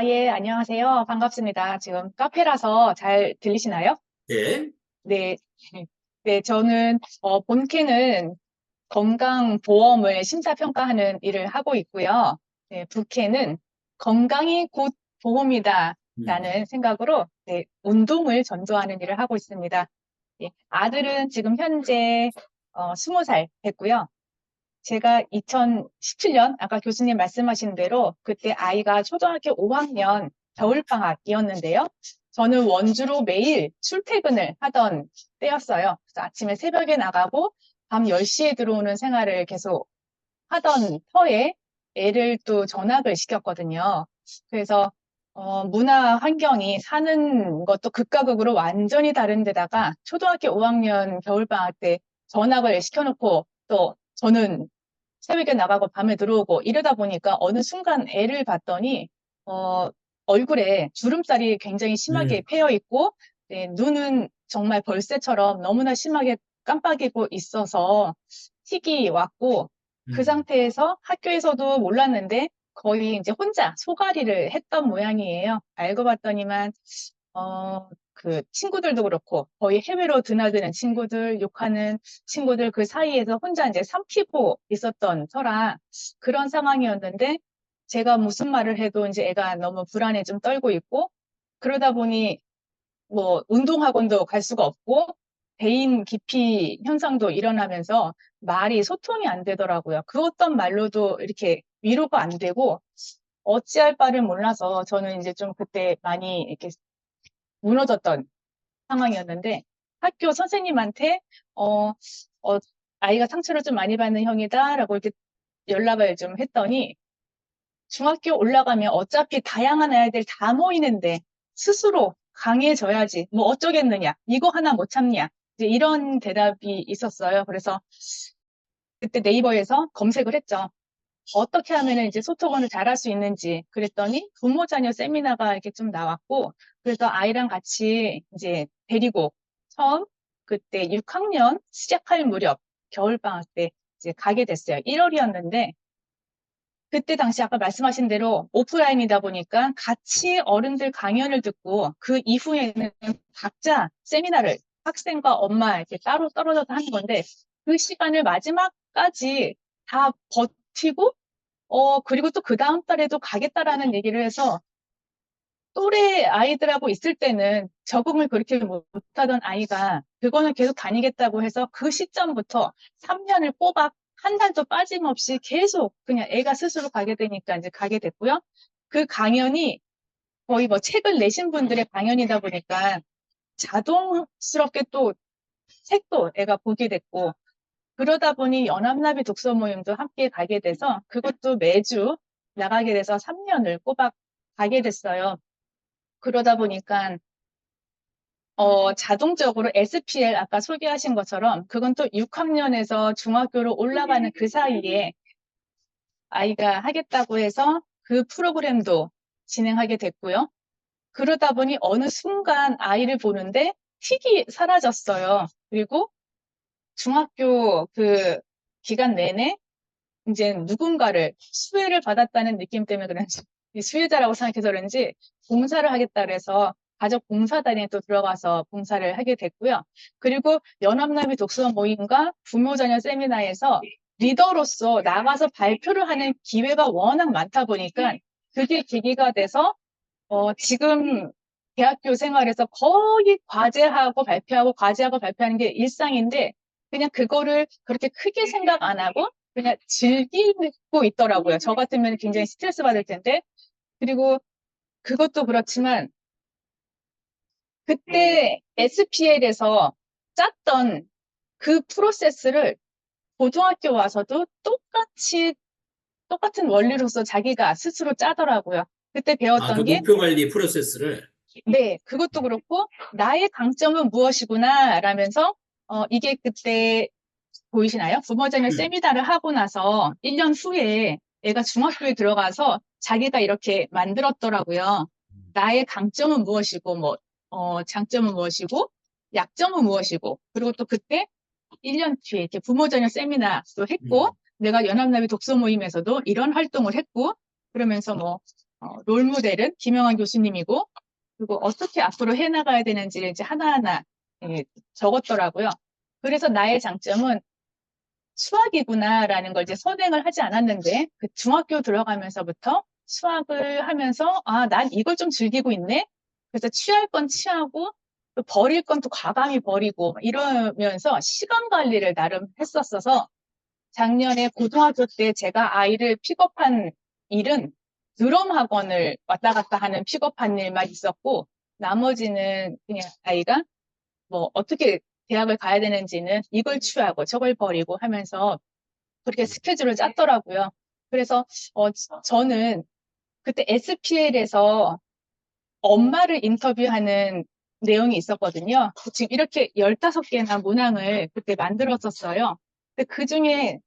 예, 안녕하세요. 반갑습니다. 지금 카페라서 잘 들리시나요? 예. 네. 네, 저는, 본캐는 건강보험을 심사평가하는 일을 하고 있고요. 네, 부캐는 건강이 곧 보험이다. 음. 라는 생각으로, 네, 운동을 전도하는 일을 하고 있습니다. 예, 아들은 지금 현재, 20살 됐고요. 제가 2017년, 아까 교수님 말씀하신 대로 그때 아이가 초등학교 5학년 겨울방학이었는데요. 저는 원주로 매일 출퇴근을 하던 때였어요. 그래서 아침에 새벽에 나가고 밤 10시에 들어오는 생활을 계속 하던 터에 애를 또 전학을 시켰거든요. 그래서 문화 환경이 사는 것도 극과 극으로 완전히 다른 데다가 초등학교 5학년 겨울방학 때 전학을 시켜놓고 또 저는 새벽에 나가고 밤에 들어오고 이러다 보니까 어느 순간 애를 봤더니 어, 얼굴에 주름살이 굉장히 심하게 음. 패여 있고 네, 눈은 정말 벌새처럼 너무나 심하게 깜빡이고 있어서 틱이 왔고 그 음. 상태에서 학교에서도 몰랐는데 거의 이제 혼자 소갈이를 했던 모양이에요. 알고 봤더니만 그 친구들도 그렇고 거의 해외로 드나드는 친구들, 욕하는 친구들 그 사이에서 혼자 이제 삼키고 있었던 터라 그런 상황이었는데 제가 무슨 말을 해도 이제 애가 너무 불안에 좀 떨고 있고 그러다 보니 뭐 운동학원도 갈 수가 없고 배임 기피 현상도 일어나면서 말이 소통이 안 되더라고요. 그 어떤 말로도 이렇게 위로가 안 되고 어찌할 바를 몰라서 저는 이제 좀 그때 많이 이렇게 무너졌던 상황이었는데 학교 선생님한테 어, 어, 아이가 상처를 좀 많이 받는 형이다라고 이렇게 연락을 좀 했더니 중학교 올라가면 어차피 다양한 아이들 다 모이는데 스스로 강해져야지 뭐 어쩌겠느냐 이거 하나 못 참냐 이제 이런 대답이 있었어요. 그래서 그때 네이버에서 검색을 했죠. 어떻게 하면 이제 소통을 잘할 수 있는지 그랬더니 부모 자녀 세미나가 이렇게 좀 나왔고 그래서 아이랑 같이 이제 데리고 처음 그때 6학년 시작할 무렵 겨울방학 때 이제 가게 됐어요. 1월이었는데 그때 당시 아까 말씀하신 대로 오프라인이다 보니까 같이 어른들 강연을 듣고 그 이후에는 각자 세미나를 학생과 엄마 이렇게 따로 떨어져서 하는 건데 그 시간을 마지막까지 다 버티고 그리고 또 그 다음 달에도 가겠다라는 얘기를 해서 또래 아이들하고 있을 때는 적응을 그렇게 못하던 아이가 그거는 계속 다니겠다고 해서 그 시점부터 3년을 꼬박 한 달도 빠짐없이 계속 그냥 애가 스스로 가게 되니까 이제 가게 됐고요. 그 강연이 거의 뭐 책을 내신 분들의 강연이다 보니까 자동스럽게 또 책도 애가 보게 됐고 그러다 보니 연합나비 독서 모임도 함께 가게 돼서 그것도 매주 나가게 돼서 3년을 꼬박 가게 됐어요. 그러다 보니까 자동적으로 SPL 아까 소개하신 것처럼 그건 또 6학년에서 중학교로 올라가는 그 사이에 아이가 하겠다고 해서 그 프로그램도 진행하게 됐고요. 그러다 보니 어느 순간 아이를 보는데 틱이 사라졌어요. 그리고 중학교 그 기간 내내 이제 누군가를 수혜를 받았다는 느낌 때문에 그런지 이 수혜자라고 생각해서 그런지 봉사를 하겠다 그래서 가족 봉사단에 또 들어가서 봉사를 하게 됐고요. 그리고 연합나비 독서 모임과 부모 자녀 세미나에서 리더로서 나가서 발표를 하는 기회가 워낙 많다 보니까 그게 계기가 돼서 지금 대학교 생활에서 거의 과제하고 발표하고 과제하고 발표하는 게 일상인데 그냥 그거를 그렇게 크게 생각 안 하고 그냥 즐기고 있더라고요. 저 같으면 굉장히 스트레스 받을 텐데. 그리고 그것도 그렇지만 그때 SPL에서 짰던 그 프로세스를 고등학교 와서도 똑같은 원리로서 자기가 스스로 짜더라고요. 그때 아, 그 배웠던 게 목표 관리 프로세스를. 네, 그것도 그렇고, 나의 강점은 무엇이구나, 라면서, 이게 그때 보이시나요? 부모자녀 음. 세미나를 하고 나서 1년 후에 애가 중학교에 들어가서 자기가 이렇게 만들었더라고요. 나의 강점은 무엇이고, 뭐, 장점은 무엇이고, 약점은 무엇이고, 그리고 또 그때 1년 뒤에 이렇게 부모자녀 세미나도 했고, 음. 내가 연합나비 독서 모임에서도 이런 활동을 했고, 그러면서 뭐, 롤모델은 김영환 교수님이고, 그리고 어떻게 앞으로 해나가야 되는지를 이제 하나하나 예, 적었더라고요. 그래서 나의 장점은 수학이구나라는 걸 이제 선행을 하지 않았는데, 그 중학교 들어가면서부터 수학을 하면서, 아, 난 이걸 좀 즐기고 있네? 그래서 취할 건 취하고, 또 버릴 건 또 과감히 버리고, 이러면서 시간 관리를 나름 했었어서, 작년에 고등학교 때 제가 아이를 픽업한 일은 드럼 학원을 왔다 갔다 하는 픽업한 일만 있었고, 나머지는 그냥 아이가 뭐 어떻게 대학을 가야 되는지는 이걸 취하고 저걸 버리고 하면서 그렇게 스케줄을 짰더라고요. 그래서 저는 그때 SPL에서 엄마를 인터뷰하는 내용이 있었거든요. 지금 이렇게 15개나 문항을 그때 만들었었어요. 근데 그중에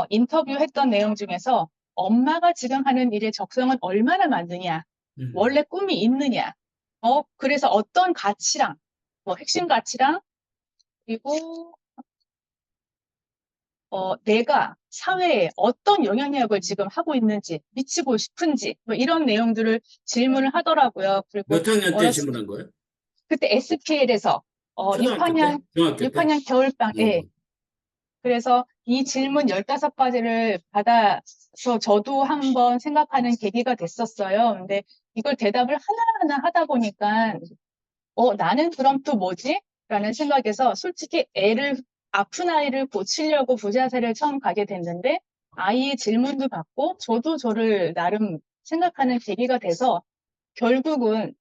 인터뷰했던 내용 중에서 엄마가 지금 하는 일의 적성은 얼마나 맞느냐, 음. 원래 꿈이 있느냐, 그래서 어떤 가치랑, 뭐 핵심 가치랑, 그리고 내가 사회에 어떤 영향력을 지금 하고 있는지, 미치고 싶은지, 뭐 이런 내용들을 질문을 하더라고요. 그리고 몇 학년 때 어렸을, 질문한 거예요? 그때 SPL에서, 초등학교 때? 중학교 때? 6학년 겨울방에, 어. 그래서 이 질문 15가지를 받아서 저도 한번 생각하는 계기가 됐었어요. 근데 이걸 대답을 하나하나 하다 보니까, 나는 그럼 또 뭐지? 라는 생각에서 솔직히 아픈 아이를 고치려고 부자세를 처음 가게 됐는데, 아이의 질문도 받고, 저도 저를 나름 생각하는 계기가 돼서, 결국은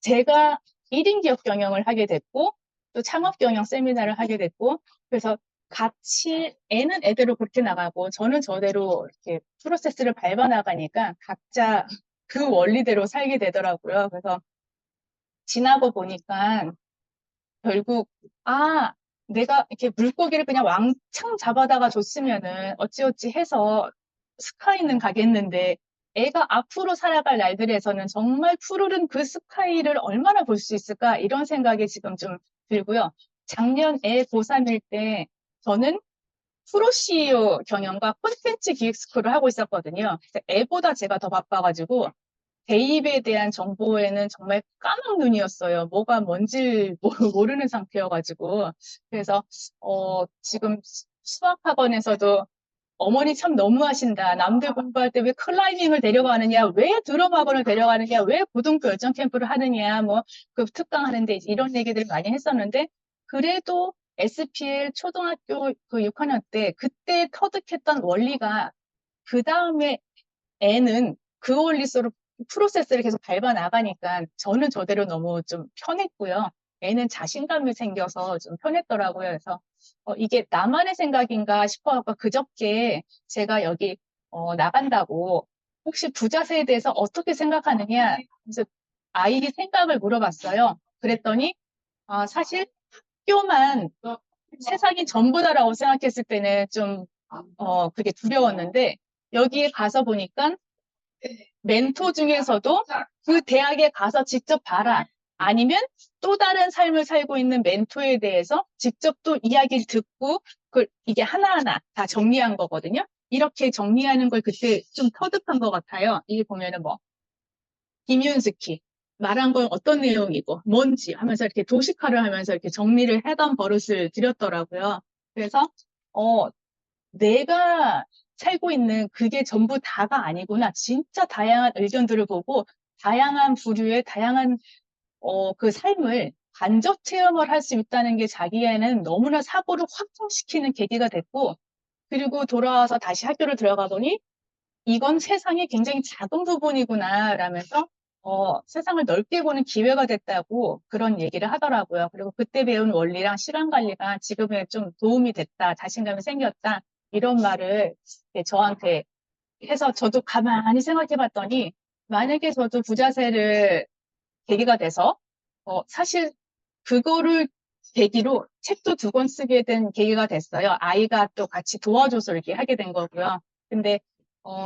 제가 1인 기업 경영을 하게 됐고, 또 창업 경영 세미나를 하게 됐고, 그래서 같이 애는 애대로 그렇게 나가고, 저는 저대로 이렇게 프로세스를 밟아 나가니까 각자 그 원리대로 살게 되더라고요. 그래서 지나고 보니까 결국, 아, 내가 이렇게 물고기를 그냥 왕창 잡아다가 줬으면은 어찌어찌 해서 스카이는 가겠는데, 애가 앞으로 살아갈 날들에서는 정말 푸르른 그 스카이를 얼마나 볼 수 있을까? 이런 생각이 지금 좀 들고요. 작년 애 고3일 때 저는 프로 CEO 경영과 콘텐츠 기획 스쿨을 하고 있었거든요. 그래서 애보다 제가 더 바빠가지고 대입에 대한 정보에는 정말 까만 눈이었어요. 뭐가 뭔지 모르는 상태여가지고. 그래서, 지금 수학학원에서도 어머니 참 너무하신다. 남들 공부할 때 왜 클라이밍을 데려가느냐, 왜 드럼 학원을 데려가느냐, 왜 고등부 열정 캠프를 하느냐, 뭐, 그 특강 하는데 이런 얘기들 많이 했었는데, 그래도 SPL 초등학교 그 6학년 때, 그때 터득했던 원리가, 그 다음에 애는 그 원리대로 프로세스를 계속 밟아 나가니까 저는 저대로 너무 좀 편했고요. 애는 자신감이 생겨서 좀 편했더라고요. 그래서 이게 나만의 생각인가 싶어서 그저께 제가 여기 나간다고 혹시 부자세에 대해서 어떻게 생각하느냐 그래서 아이 생각을 물어봤어요. 그랬더니 사실 학교만 세상이 전부다라고 생각했을 때는 좀 그게 두려웠는데 여기에 가서 보니까 멘토 중에서도 그 대학에 가서 직접 봐라. 아니면 또 다른 삶을 살고 있는 멘토에 대해서 직접 또 이야기를 듣고 이게 하나하나 다 정리한 거거든요. 이렇게 정리하는 걸 그때 좀 터득한 것 같아요. 이게 보면은 뭐 김윤스키 말한 건 어떤 내용이고 뭔지 하면서 이렇게 도식화를 하면서 이렇게 정리를 해던 버릇을 들였더라고요. 그래서 내가 살고 있는 그게 전부 다가 아니구나. 진짜 다양한 의견들을 보고 다양한 부류의 다양한 그 삶을 간접 체험을 할 수 있다는 게 자기에는 너무나 사고를 확장시키는 계기가 됐고 그리고 돌아와서 다시 학교를 들어가 보니 이건 세상의 굉장히 작은 부분이구나 라면서 세상을 넓게 보는 기회가 됐다고 그런 얘기를 하더라고요. 그리고 그때 배운 원리랑 시간 관리가 지금에 좀 도움이 됐다, 자신감이 생겼다 이런 말을 저한테 해서 저도 가만히 생각해 봤더니 만약에 저도 부자세를 계기가 돼서 사실 그거를 계기로 책도 2권 쓰게 된 계기가 됐어요. 아이가 또 같이 도와줘서 이렇게 하게 된 거고요. 근데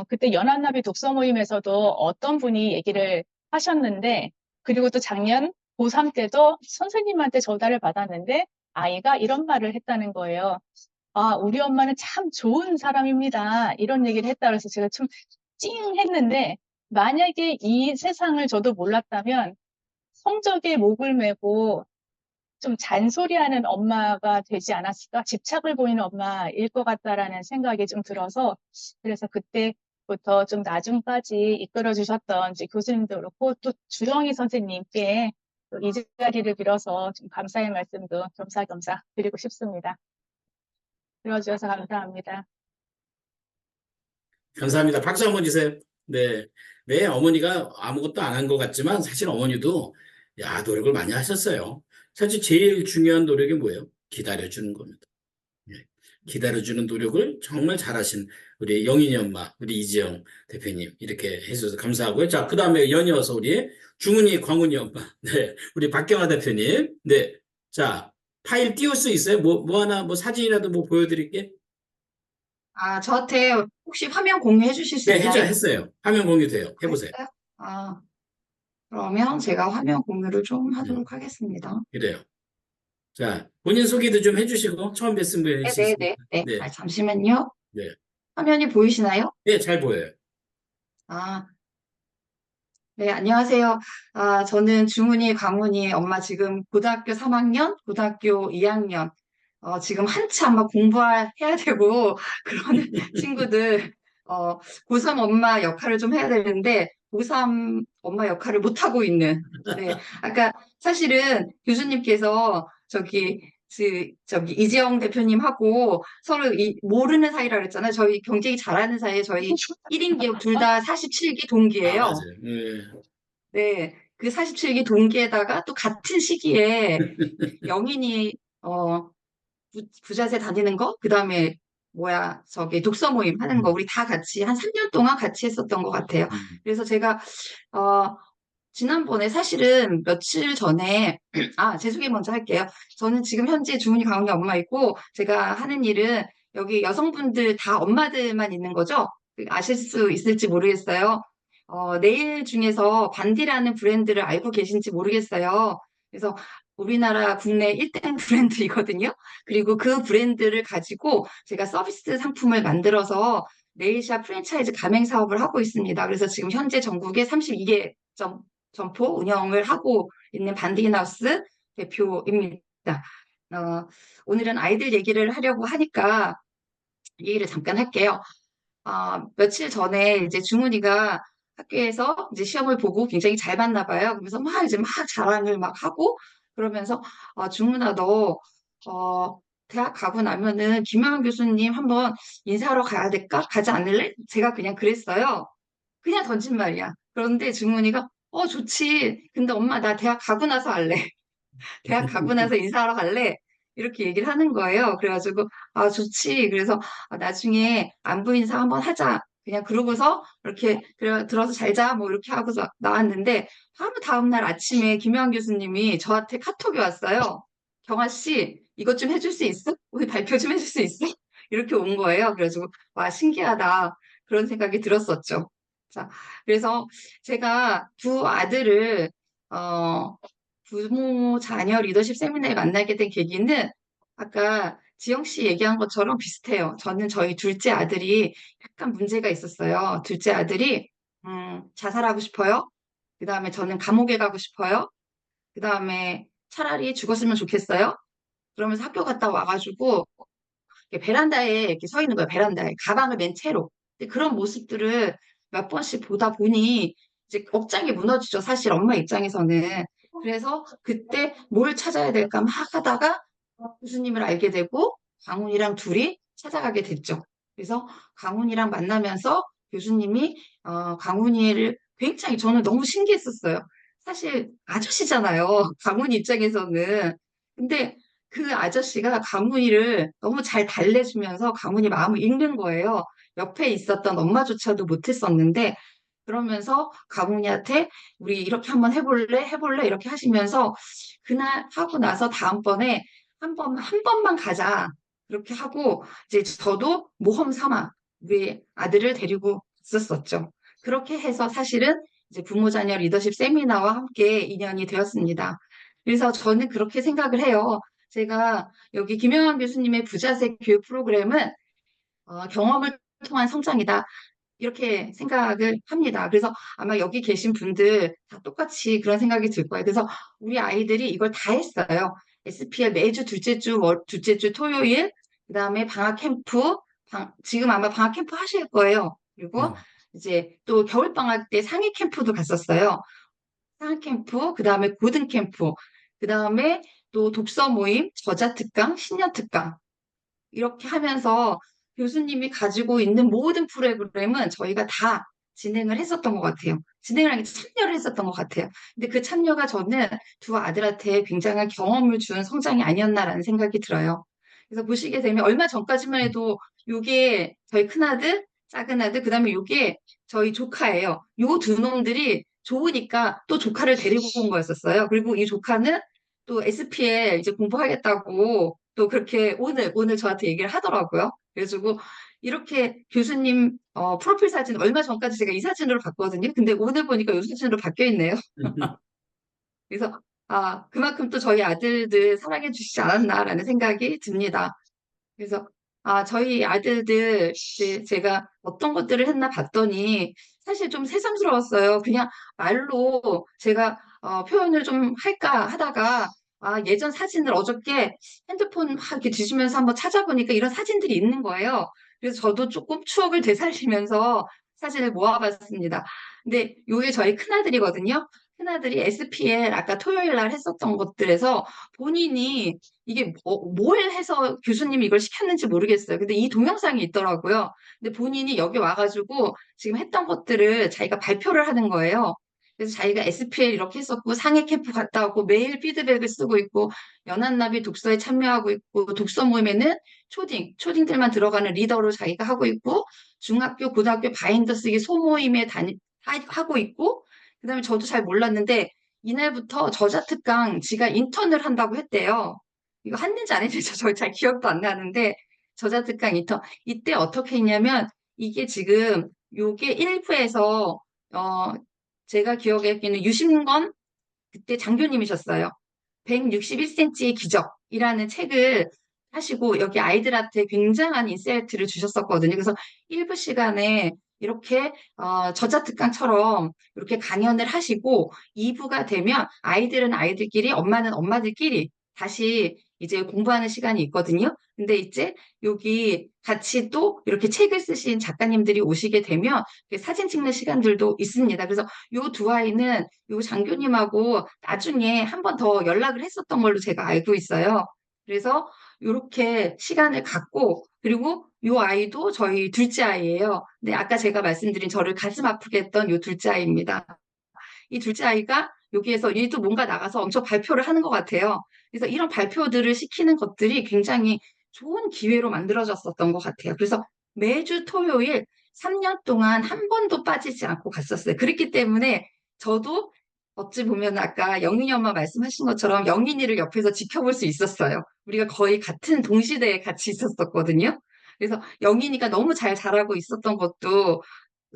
그때 연합나비 독서 모임에서도 어떤 분이 얘기를 하셨는데 그리고 또 작년 고3 때도 선생님한테 전달을 받았는데 아이가 이런 말을 했다는 거예요. 아, 우리 엄마는 참 좋은 사람입니다. 이런 얘기를 했다 그래서 제가 좀 찡 했는데 만약에 이 세상을 저도 몰랐다면 성적에 목을 메고 좀 잔소리하는 엄마가 되지 않았을까? 집착을 보이는 엄마일 것 같다라는 생각이 좀 들어서, 그래서 그때부터 좀 나중까지 이끌어 주셨던 이제 교수님도 그렇고, 또 주영희 선생님께 또이 자리를 빌어서 좀 감사의 말씀도 겸사겸사 드리고 싶습니다. 들어주셔서 감사합니다. 감사합니다. 박수 한번 주세요. 네. 네, 어머니가 아무것도 안 한 것 같지만 사실 어머니도 노력을 많이 하셨어요. 사실 제일 중요한 노력이 뭐예요? 기다려주는 겁니다. 예. 기다려주는 노력을 정말 잘하신 우리 영인이 엄마, 우리 이지영 대표님 이렇게 해주셔서 감사하고요. 자, 그 다음에 연이어서 우리 중은이, 광훈이 엄마, 네, 우리 박경화 대표님, 네, 자, 파일 띄울 수 있어요? 뭐 하나, 뭐 사진이라도 뭐 보여드릴게. 저한테 혹시 화면 공유해 주실 수 네, 있나요? 했어요. 화면 공유돼요. 해보세요. 했어요? 그러면 제가 화면 공유를 좀 음, 하도록 하겠습니다. 그래요. 자, 본인 소개도 좀 해주시고 처음 뵀으면 할수 네네네. 있습니다. 네. 네, 잠시만요. 네, 화면이 보이시나요? 네, 잘 보여요. 아, 네, 안녕하세요. 저는 중훈이, 광훈이 엄마 지금 고등학교 3학년, 고등학교 2학년, 지금 한참 막 공부해야 되고, 그러는 친구들, 고3 엄마 역할을 좀 해야 되는데, 고3 엄마 역할을 못하고 있는, 네. 아까 사실은 교수님께서 저기, 이지영 대표님하고 서로 모르는 사이라 그랬잖아요. 저희 경쟁이 잘하는 사이에 저희 1인 기업 둘 다 47기 동기예요. 맞아요. 네. 네, 그 47기 동기에다가 또 같은 시기에 영인이 부자재 다니는 거, 그다음에 저기 독서 모임 하는 거 음, 우리 다 같이 한 3년 동안 같이 했었던 것 같아요. 음, 그래서 제가 어 지난번에 사실은 며칠 전에 제 소개 먼저 할게요. 저는 지금 현재 주은이 가은이 엄마이고 제가 하는 일은 여기 여성분들 다 엄마들만 있는 거죠? 아실 수 있을지 모르겠어요. 네일 중에서 반디라는 브랜드를 알고 계신지 모르겠어요. 그래서 우리나라 국내 1등 브랜드이거든요. 그리고 그 브랜드를 가지고 제가 서비스 상품을 만들어서 네일샵 프랜차이즈 가맹 사업을 하고 있습니다. 그래서 지금 현재 전국에 32개 점포 운영을 하고 있는 반디인하우스 대표입니다. 오늘은 아이들 얘기를 하려고 하니까 얘기를 잠깐 할게요. 며칠 전에 이제 중훈이가 학교에서 이제 시험을 보고 굉장히 잘 봤나 봐요. 그러면서 막 이제 막 자랑을 막 하고 그러면서 중훈아 너 대학 가고 나면은 김영환 교수님 한번 인사하러 가야 될까? 가지 않을래? 제가 그냥 그랬어요. 그냥 던진 말이야. 그런데 중훈이가 좋지. 근데 엄마 나 대학 가고 나서 할래. 대학 가고 나서 인사하러 갈래? 이렇게 얘기를 하는 거예요. 그래가지고, 좋지. 그래서, 나중에 안부 인사 한번 하자. 그냥 그러고서, 이렇게, 그래, 들어서 잘 자. 뭐, 이렇게 하고서 나왔는데, 바로 다음날 아침에 김영환 교수님이 저한테 카톡이 왔어요. 경아 씨, 이것 좀 해줄 수 있어? 우리 발표 좀 해줄 수 있어? 이렇게 온 거예요. 그래가지고, 와, 신기하다. 그런 생각이 들었었죠. 자, 그래서 제가 두 아들을, 어, 부모 자녀 리더십 세미나에 만나게 된 계기는 아까 지영 씨 얘기한 것처럼 비슷해요. 저는 저희 둘째 아들이 약간 문제가 있었어요. 둘째 아들이 자살하고 싶어요. 그 다음에 저는 감옥에 가고 싶어요. 그 다음에 차라리 죽었으면 좋겠어요. 그러면서 학교 갔다 와가지고 이렇게 베란다에 이렇게 서 있는 거예요. 베란다에 가방을 맨 채로. 근데 그런 모습들을 몇 번씩 보다 보니 이제 억장이 무너지죠. 사실 엄마 입장에서는. 그래서 그때 뭘 찾아야 될까 막 하다가 교수님을 알게 되고 강훈이랑 둘이 찾아가게 됐죠. 그래서 강훈이랑 만나면서 교수님이 강훈이를 굉장히 저는 너무 신기했었어요. 사실 아저씨잖아요. 강훈이 입장에서는. 근데 그 아저씨가 강훈이를 너무 잘 달래주면서 강훈이 마음을 읽는 거예요. 옆에 있었던 엄마조차도 못했었는데 그러면서 강훈이한테 우리 이렇게 한번 해볼래? 해볼래? 이렇게 하시면서 그날 하고 나서 다음번에 한 번만 가자. 그렇게 하고 이제 저도 모험 삼아 우리 아들을 데리고 갔었었죠. 그렇게 해서 사실은 이제 부모 자녀 리더십 세미나와 함께 인연이 되었습니다. 그래서 저는 그렇게 생각을 해요. 제가 여기 김영환 교수님의 부자세 교육 프로그램은 경험을 통한 성장이다. 이렇게 생각을 합니다. 그래서 아마 여기 계신 분들 다 똑같이 그런 생각이 들 거예요. 그래서 우리 아이들이 이걸 다 했어요. SPL 매주 둘째 주 토요일, 그다음에 방학 캠프, 지금 아마 방학 캠프 하실 거예요. 그리고 음, 이제 또 겨울 방학 때 상해 캠프도 갔었어요. 상해 캠프, 그다음에 고등 캠프, 그다음에 또 독서 모임, 저자 특강, 신년 특강 이렇게 하면서 교수님이 가지고 있는 모든 프로그램은 저희가 다 진행을 했었던 것 같아요. 진행을 하기 참여를 했었던 것 같아요. 근데 그 참여가 저는 두 아들한테 굉장한 경험을 준 성장이 아니었나라는 생각이 들어요. 그래서 보시게 되면 얼마 전까지만 해도 요게 저희 큰아들, 작은아들, 그다음에 요게 저희 조카예요. 요 두 놈들이 좋으니까 또 조카를 데리고 온 거였었어요. 그리고 이 조카는 또 SPL 이제 공부하겠다고 또 그렇게 오늘 저한테 얘기를 하더라고요. 그래가지고 이렇게 교수님 프로필 사진 얼마 전까지 제가 이 사진으로 봤거든요. 근데 오늘 보니까 이 사진으로 바뀌어 있네요. 그래서 그만큼 또 저희 아들들 사랑해 주시지 않았나라는 생각이 듭니다. 그래서 저희 아들들 이제 제가 어떤 것들을 했나 봤더니 사실 좀 새삼스러웠어요. 그냥 말로 제가 표현을 좀 할까 하다가 예전 사진을 어저께 핸드폰 막 이렇게 뒤지면서 한번 찾아보니까 이런 사진들이 있는 거예요. 그래서 저도 조금 추억을 되살리면서 사진을 모아봤습니다. 근데 요게 저희 큰아들이거든요. 큰아들이 SPL 아까 토요일 날 했었던 것들에서 본인이 이게 뭘 해서 교수님이 이걸 시켰는지 모르겠어요. 근데 이 동영상이 있더라고요. 근데 본인이 여기 와가지고 지금 했던 것들을 자기가 발표를 하는 거예요. 그래서 자기가 SPL 이렇게 했었고 상해 캠프 갔다 오고 매일 피드백을 쓰고 있고 연한나비 독서에 참여하고 있고 독서 모임에는 초딩들만 들어가는 리더로 자기가 하고 있고 중학교, 고등학교 바인더 쓰기 소모임에 하고 있고 그다음에 저도 잘 몰랐는데 이날부터 저자특강 지가 인턴을 한다고 했대요. 이거 했는지 안 했는지 저 잘 기억도 안 나는데 저자특강 인턴 이때 어떻게 했냐면 이게 지금 요게 일부에서 어 제가 기억하기에는 유심건 그때 장교님이셨어요. 161cm의 기적이라는 책을 하시고 여기 아이들한테 굉장한 인사이트를 주셨었거든요. 그래서 일부 시간에 이렇게 저자특강처럼 이렇게 강연을 하시고 2부가 되면 아이들은 아이들끼리 엄마는 엄마들끼리 다시 이제 공부하는 시간이 있거든요. 근데 이제 여기 같이 또 이렇게 책을 쓰신 작가님들이 오시게 되면 사진 찍는 시간들도 있습니다. 그래서 요 두 아이는 요 장교님하고 나중에 한 번 더 연락을 했었던 걸로 제가 알고 있어요. 그래서 이렇게 시간을 갖고 그리고 요 아이도 저희 둘째 아이예요. 근데 아까 제가 말씀드린 저를 가슴 아프게 했던 요 둘째 아이입니다. 이 둘째 아이가 여기에서 얘도 뭔가 나가서 엄청 발표를 하는 것 같아요. 그래서 이런 발표들을 시키는 것들이 굉장히 좋은 기회로 만들어졌었던 것 같아요. 그래서 매주 토요일 3년 동안 한 번도 빠지지 않고 갔었어요. 그렇기 때문에 저도 어찌 보면 아까 영민이 엄마 말씀하신 것처럼 영민이를 옆에서 지켜볼 수 있었어요. 우리가 거의 같은 동시대에 같이 있었었거든요. 그래서 영민이가 너무 잘 자라고 있었던 것도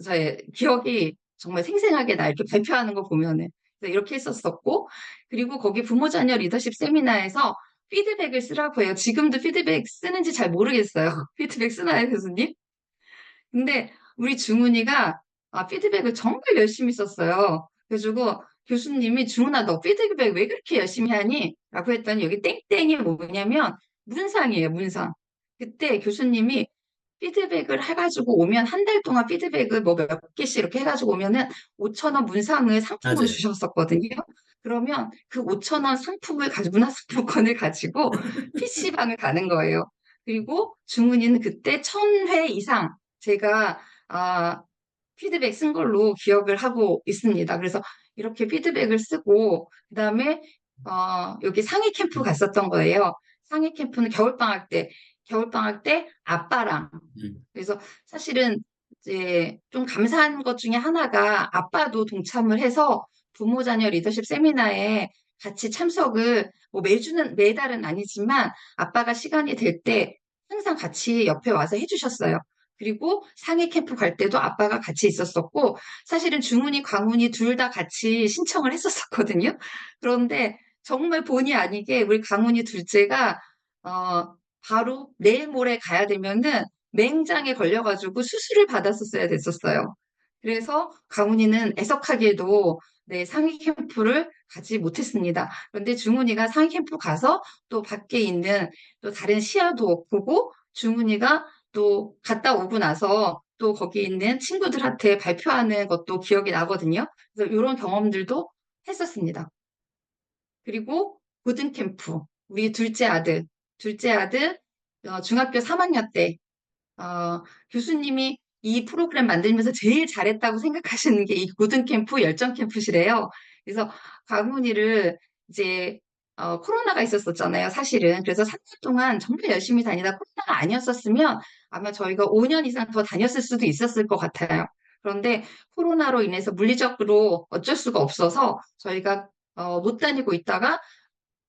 저의 기억이 정말 생생하게 나 이렇게 발표하는 거 보면은 그래서 이렇게 했었었고 그리고 거기 부모 자녀 리더십 세미나에서 피드백을 쓰라고 해요. 지금도 피드백 쓰는지 잘 모르겠어요. 피드백 쓰나요, 교수님? 근데 우리 중훈이가 피드백을 정말 열심히 썼어요. 그래가지고 교수님이 중훈아 너 피드백 왜 그렇게 열심히 하니? 라고 했더니 여기 땡땡이 뭐냐면 문상이에요, 문상. 그때 교수님이 피드백을 해가지고 오면 한 달 동안 피드백을 뭐 몇 개씩 이렇게 해가지고 오면은 5천 원 문상을 상품으로 맞아요. 주셨었거든요. 그러면 그 5천 원 상품을 가지고 문화상품권을 가지고 PC방을 가는 거예요. 그리고 중훈이는 그때 1,000회 이상 제가 피드백 쓴 걸로 기억을 하고 있습니다. 그래서 이렇게 피드백을 쓰고 그다음에 여기 상해 캠프 갔었던 거예요. 상해 캠프는 겨울방학 때 아빠랑 음, 그래서 사실은 이제 좀 감사한 것 중에 하나가 아빠도 동참을 해서 부모 자녀 리더십 세미나에 같이 참석을 뭐 매달은 아니지만 아빠가 시간이 될 때 항상 같이 옆에 와서 해주셨어요. 그리고 상해 캠프 갈 때도 아빠가 같이 있었었고 사실은 중훈이, 광훈이 둘 다 같이 신청을 했었었거든요. 그런데 정말 본의 아니게 우리 강훈이 둘째가 바로 내일 모레 가야 되면은 맹장에 걸려가지고 수술을 받았었어야 됐었어요. 그래서 강훈이는 애석하게도 네, 상위 캠프를 가지 못했습니다. 그런데 중훈이가 상위 캠프 가서 또 밖에 있는 또 다른 시야도 보고 중훈이가 또 갔다 오고 나서 또 거기 있는 친구들한테 발표하는 것도 기억이 나거든요. 그래서 이런 경험들도 했었습니다. 그리고 고등 캠프, 우리 둘째 아들 중학교 3학년 때 교수님이 이 프로그램 만들면서 제일 잘했다고 생각하시는 게 이 고등 캠프, 열정 캠프시래요. 그래서 강훈이를 이제 코로나가 있었었잖아요, 사실은. 그래서 3년 동안 정말 열심히 다니다 코로나가 아니었었으면 아마 저희가 5년 이상 더 다녔을 수도 있었을 것 같아요. 그런데 코로나로 인해서 물리적으로 어쩔 수가 없어서 저희가 못 다니고 있다가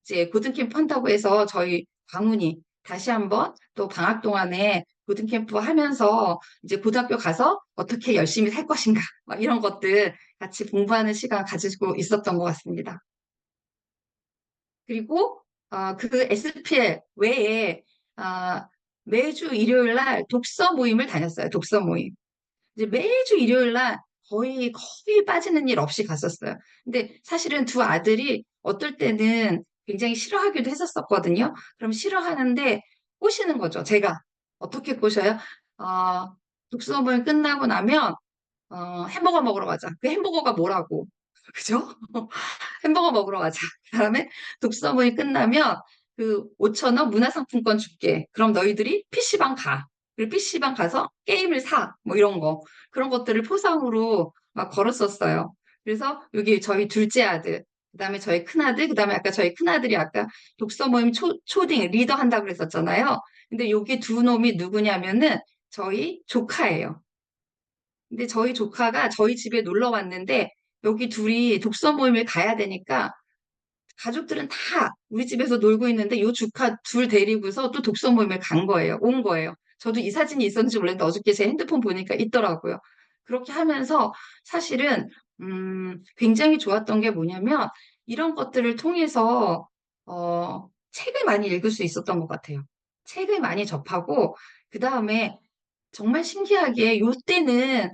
이제 고등 캠프 한다고 해서 저희 강훈이 다시 한번 또 방학 동안에 고등 캠프 하면서 이제 고등학교 가서 어떻게 열심히 살 것인가 막 이런 것들 같이 공부하는 시간 가지고 있었던 것 같습니다. 그리고 그 SPL 외에 아, 매주 일요일 날 독서 모임을 다녔어요. 독서 모임. 이제 매주 일요일 날 거의 빠지는 일 없이 갔었어요. 근데 사실은 두 아들이 어떨 때는 굉장히 싫어하기도 했었거든요. 그럼 싫어하는데 꼬시는 거죠. 제가 어떻게 꼬셔요? 어, 독서 모임 끝나고 나면 햄버거 먹으러 가자. 그 햄버거가 뭐라고? 그죠? 햄버거 먹으러 가자. 그다음에 독서 모임 끝나면 그 5천 원 문화상품권 줄게. 그럼 너희들이 PC방 가. 그리고 PC방 가서 게임을 사. 뭐 이런 거. 그런 것들을 포상으로 막 걸었었어요. 그래서 여기 저희 둘째 아들, 그다음에 저희 큰아들, 그다음에 아까 저희 큰아들이 아까 독서 모임 초딩 리더 한다고 그랬었잖아요. 근데 여기 두 놈이 누구냐면은 저희 조카예요. 근데 저희 조카가 저희 집에 놀러 왔는데 여기 둘이 독서 모임을 가야 되니까 가족들은 다 우리 집에서 놀고 있는데 요 조카 둘 데리고서 또 독서 모임을 간 거예요. 온 거예요. 저도 이 사진이 있었는지 몰랐는데 어저께 제 핸드폰 보니까 있더라고요. 그렇게 하면서 사실은 굉장히 좋았던 게 뭐냐면 이런 것들을 통해서 책을 많이 읽을 수 있었던 것 같아요. 책을 많이 접하고 그 다음에 정말 신기하게 요때는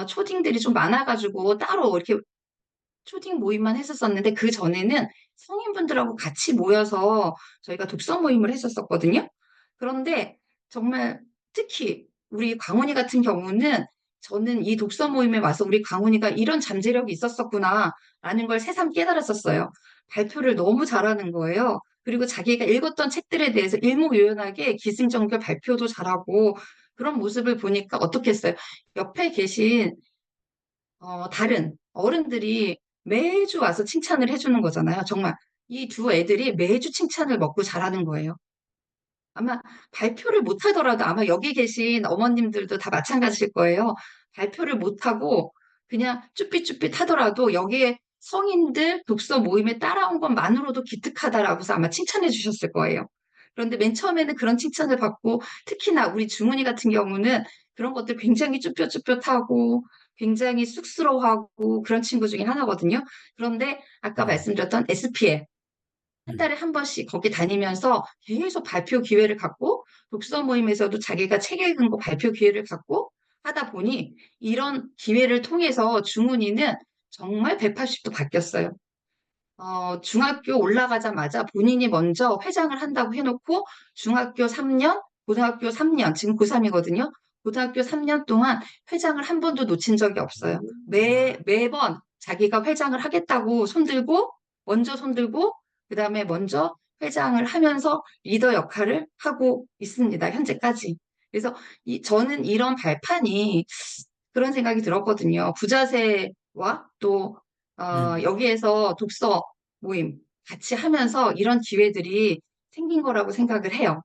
초딩들이 좀 많아가지고 따로 이렇게 초딩 모임만 했었었는데 그 전에는 성인분들하고 같이 모여서 저희가 독서 모임을 했었었거든요. 그런데 정말 특히 우리 광훈이 같은 경우는 저는 이 독서 모임에 와서 우리 광훈이가 이런 잠재력이 있었었구나라는 걸 새삼 깨달았었어요. 발표를 너무 잘하는 거예요. 그리고 자기가 읽었던 책들에 대해서 일목요연하게 기승전결 발표도 잘하고 그런 모습을 보니까 어떻게 했어요? 옆에 계신 다른 어른들이 매주 와서 칭찬을 해주는 거잖아요. 정말 이 두 애들이 매주 칭찬을 먹고 자라는 거예요. 아마 발표를 못 하더라도 아마 여기 계신 어머님들도 다 마찬가지일 거예요. 발표를 못 하고 그냥 쭈삣쭈삣 하더라도 여기에 성인들 독서 모임에 따라온 것만으로도 기특하다라고 해서 아마 칭찬해 주셨을 거예요. 그런데 맨 처음에는 그런 칭찬을 받고 특히나 우리 중은이 같은 경우는 그런 것들 굉장히 쭈뼛쭈뼛하고 굉장히 쑥스러워하고 그런 친구 중에 하나거든요. 그런데 아까 음, 말씀드렸던 SPL 한 음, 달에 한 번씩 거기 다니면서 계속 발표 기회를 갖고 독서 모임에서도 자기가 책 읽은 거 발표 기회를 갖고 하다 보니 이런 기회를 통해서 중훈이는 정말 180도 바뀌었어요. 중학교 올라가자마자 본인이 먼저 회장을 한다고 해놓고 중학교 3년, 고등학교 3년, 지금 고3이거든요. 고등학교 3년 동안 회장을 한 번도 놓친 적이 없어요. 매번 자기가 회장을 하겠다고 먼저 손들고, 그 다음에 먼저 회장을 하면서 리더 역할을 하고 있습니다. 현재까지. 그래서 저는 이런 발판이 그런 생각이 들었거든요. 부자세와 또 음, 여기에서 독서 모임 같이 하면서 이런 기회들이 생긴 거라고 생각을 해요.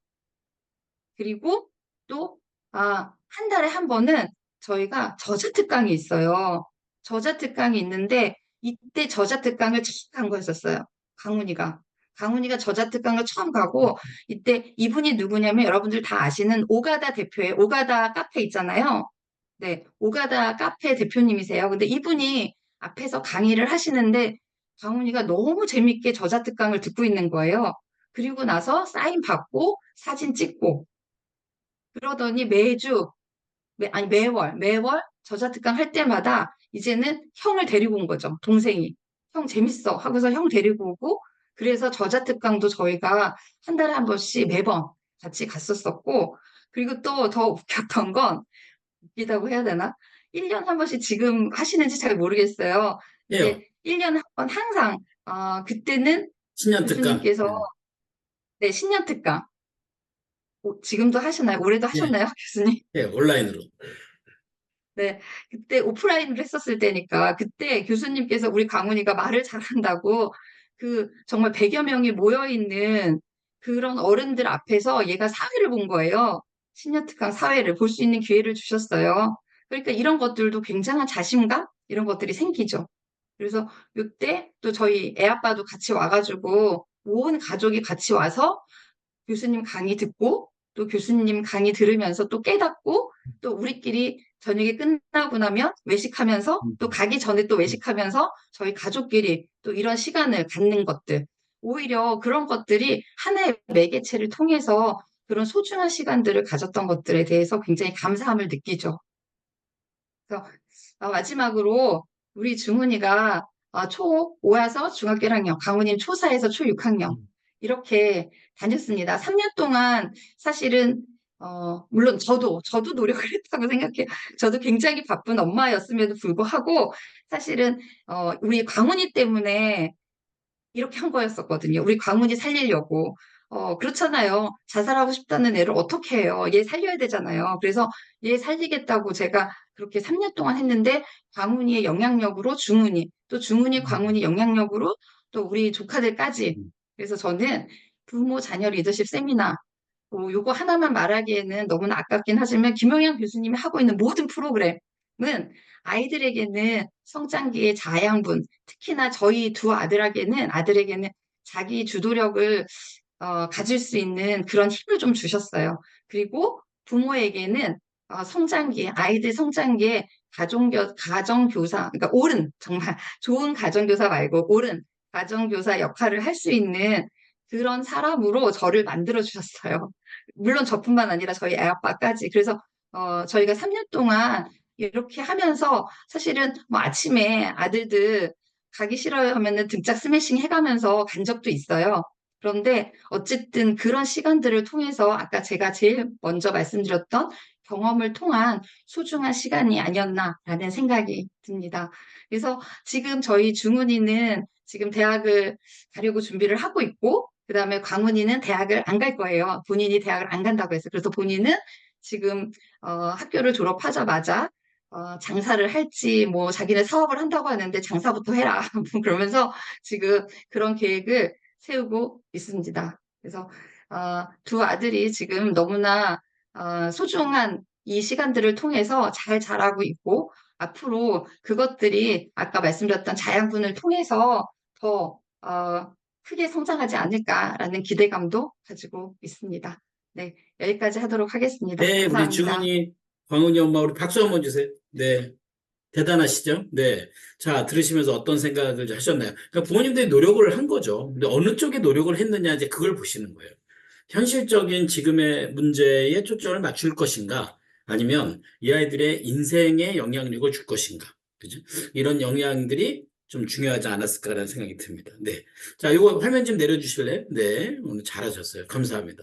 그리고 또, 한 달에 한 번은 저희가 저자특강이 있어요. 저자특강이 있는데, 이때 저자특강을 처음 간 거였었어요. 강훈이가. 강훈이가 저자특강을 처음 가고, 이때 이분이 누구냐면 여러분들 다 아시는 오가다 대표의 오가다 카페 있잖아요. 네, 오가다 카페 대표님이세요. 근데 이분이 앞에서 강의를 하시는데, 강훈이가 너무 재밌게 저자특강을 듣고 있는 거예요. 그리고 나서 사인 받고, 사진 찍고, 그러더니 매월 저자특강 할 때마다 이제는 형을 데리고 온 거죠. 동생이. 형 재밌어 하고서 형 데리고 오고, 그래서 저자특강도 저희가 한 달에 한 번씩 매번 같이 갔었었고, 그리고 또 더 웃겼던 건, 웃기다고 해야 되나? 1년 한 번씩 지금 하시는지 잘 모르겠어요. 해요. 이제 1년에 한 번 항상, 그때는 신년 특강. 교수님께서, 네, 신년특강. 지금도 하시나요? 올해도 예, 하셨나요, 교수님? 예, 온라인으로. 네, 그때 오프라인으로 했었을 때니까, 그때 교수님께서 우리 강훈이가 말을 잘한다고, 정말 100여 명이 모여있는 그런 어른들 앞에서 얘가 사회를 본 거예요. 신년특강 사회를 볼 수 있는 기회를 주셨어요. 그러니까 이런 것들도 굉장한 자신감? 이런 것들이 생기죠. 그래서 이때 또 저희 애아빠도 같이 와가지고, 온 가족이 같이 와서 교수님 강의 듣고, 또 교수님 강의 들으면서 또 깨닫고, 또 우리끼리 저녁에 끝나고 나면 외식하면서, 또 가기 전에 또 외식하면서 저희 가족끼리 또 이런 시간을 갖는 것들. 오히려 그런 것들이 하나의 매개체를 통해서 그런 소중한 시간들을 가졌던 것들에 대해서 굉장히 감사함을 느끼죠. 그래서 마지막으로 우리 중훈이가 초5에서 중학교 1학년, 강훈이는 초4에서 초6학년 이렇게 다녔습니다. 3년 동안 사실은 물론 저도 노력을 했다고 생각해요. 저도 굉장히 바쁜 엄마였음에도 불구하고 사실은 우리 강훈이 때문에 이렇게 한 거였었거든요. 우리 광훈이 살리려고. 그렇잖아요. 자살하고 싶다는 애를 어떻게 해요? 얘 살려야 되잖아요. 그래서 얘 살리겠다고 제가 그렇게 3년 동안 했는데, 광훈이의 영향력으로 중훈이, 또 중훈이 광훈이 영향력으로 또 우리 조카들까지. 그래서 저는 부모 자녀 리더십 세미나, 요거 하나만 말하기에는 너무나 아깝긴 하지만, 김영양 교수님이 하고 있는 모든 프로그램은 아이들에게는 성장기의 자양분, 특히나 저희 두 아들에게는 자기 주도력을 가질 수 있는 그런 힘을 좀 주셨어요. 그리고 부모에게는 아이들 성장기에 가정교사, 그러니까 옳은, 정말 좋은 가정교사 말고 옳은 가정교사 역할을 할 수 있는 그런 사람으로 저를 만들어 주셨어요. 물론 저뿐만 아니라 저희 애아빠까지. 그래서 저희가 3년 동안 이렇게 하면서 사실은 뭐 아침에 아들들 가기 싫어요 하면은 등짝 스매싱 해가면서 간 적도 있어요. 그런데 어쨌든 그런 시간들을 통해서 아까 제가 제일 먼저 말씀드렸던 경험을 통한 소중한 시간이 아니었나라는 생각이 듭니다. 그래서 지금 저희 중훈이는 지금 대학을 가려고 준비를 하고 있고, 그 다음에 광훈이는 대학을 안 갈 거예요. 본인이 대학을 안 간다고 해서. 그래서 본인은 지금 학교를 졸업하자마자 장사를 할지, 뭐, 자기네 사업을 한다고 하는데 장사부터 해라. 뭐 그러면서 지금 그런 계획을 세우고 있습니다. 그래서, 두 아들이 지금 너무나, 소중한 이 시간들을 통해서 잘 자라고 있고, 앞으로 그것들이 아까 말씀드렸던 자양분을 통해서 더, 크게 성장하지 않을까라는 기대감도 가지고 있습니다. 네, 여기까지 하도록 하겠습니다. 네, 우리 감사합니다. 주은이, 광훈이 엄마, 우리 박수 한번 주세요. 네. 대단하시죠? 네. 자, 들으시면서 어떤 생각을 하셨나요? 그러니까 부모님들이 노력을 한 거죠. 근데 어느 쪽에 노력을 했느냐, 이제 그걸 보시는 거예요. 현실적인 지금의 문제에 초점을 맞출 것인가, 아니면 이 아이들의 인생에 영향력을 줄 것인가. 그죠? 이런 영향들이 좀 중요하지 않았을까라는 생각이 듭니다. 네. 자, 이거 화면 좀 내려주실래요? 네. 오늘 잘하셨어요. 감사합니다.